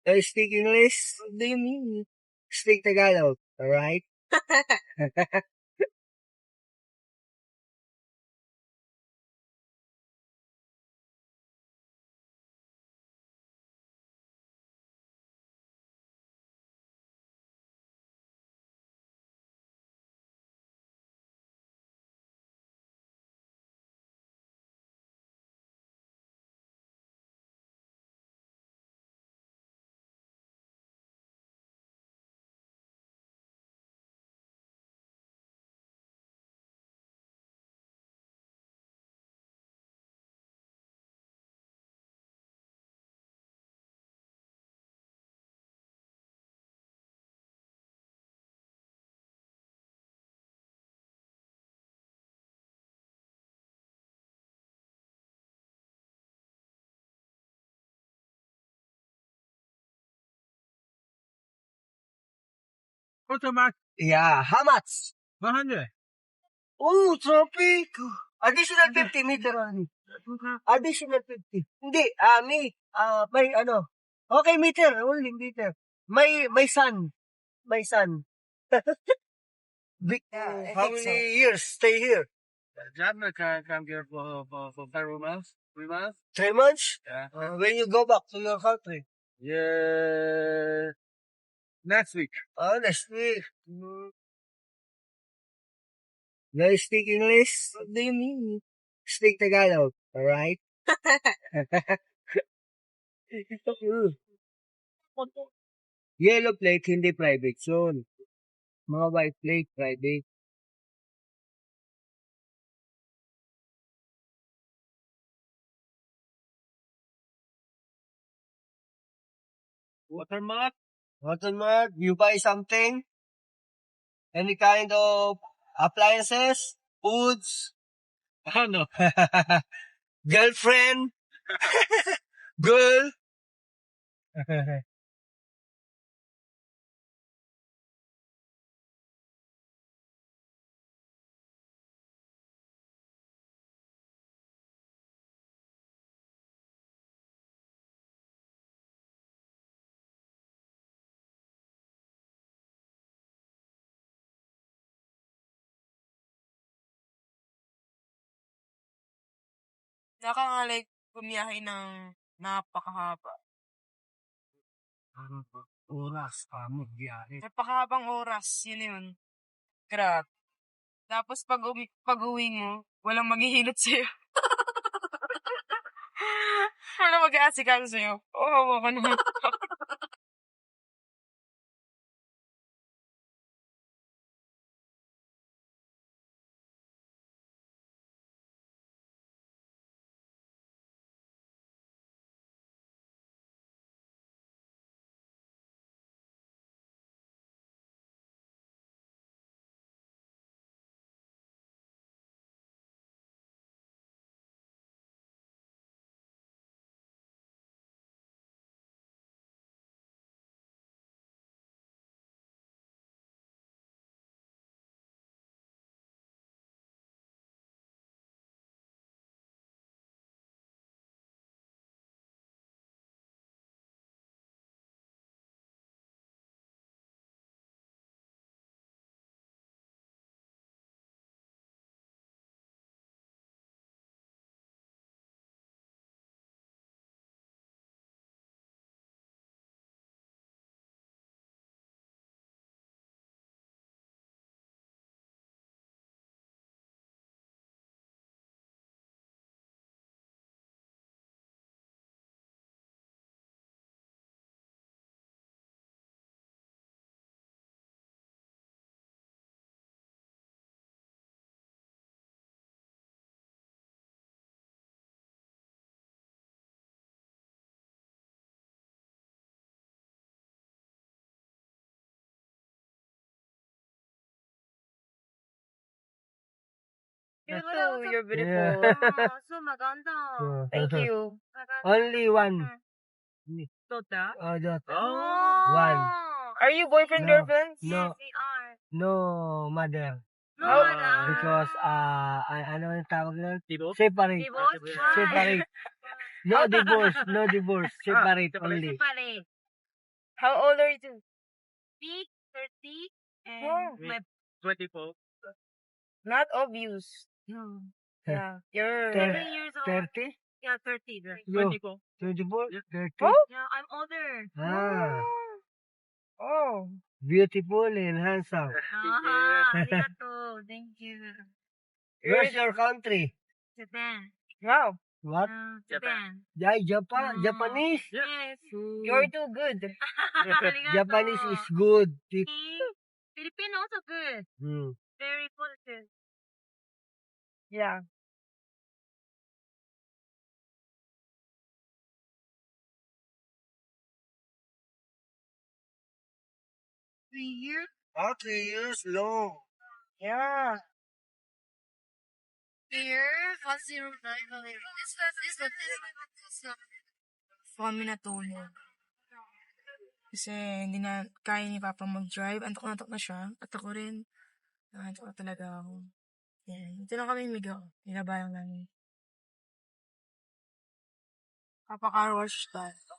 I speak English? What do you mean? Speak Tagalog, alright? What's the max? Yeah, how much? 100. Oh, traffic! Additional 50 meter only. Additional 50. Hindi, may ano. Okay, meter, only meter. May sun. May sun. Yeah, I How think so. many years stay here? John can come here for 5 months, 3 months. 3 months? Yeah. When you go back to your country? Yeah. Next week. Oh, next week. Do you speak English? What do you mean? Speak Tagalog, alright? Yellow plate, hindi private zone. Mga white plate, private. Watermark. Watermark, you buy something? Any kind of appliances? Foods? Ano? Girlfriend? Girl? Nakangalay bumiyahe ng napakahaba. Oras, magbiyahe. Napakahabang oras, yun. Grabe. Tapos pag-uwi mo, walang maghihilot sa'yo. Walang mag-aasikaso sa'yo. Oo, ka naman. You too, you're beautiful. so maganda. Thank you. Only one. Tota? Daughter. Oh. One. Are you boyfriend, No. girlfriend? No, Yes, we are. no mother. No, Oh. Because, ano yung tawag nun? Divorce? Separate. Divorce? Why? Separate. No divorce. No divorce. Separate only. Separate. How old are you? Peak, 30, and Oh. my 24. Not obvious. no. Yeah. You're 30. 7 years old. 30? Yeah, 30. Right. You, 24. 24? Yeah. 30? Oh. Yeah, I'm older. Ah, Oh. beautiful and handsome. Aha, arigato. Thank you. Where's your country? Japan. Wow. What? Japan. Japan? Mm. Japanese? Yes. You're too good. Arigato. Japanese is good. See? Filipino also good. Hmm. Very positive. Yeah. years? 3 years long. Yeah. Years? 109. Kami natulog. Kasi hindi na kaya ni Papa mag-drive. Antok na siya. At ako rin. Antok na talaga ako. Yan. Ito lang kami migaw. Nilabayang namin. Papa car wash tayo.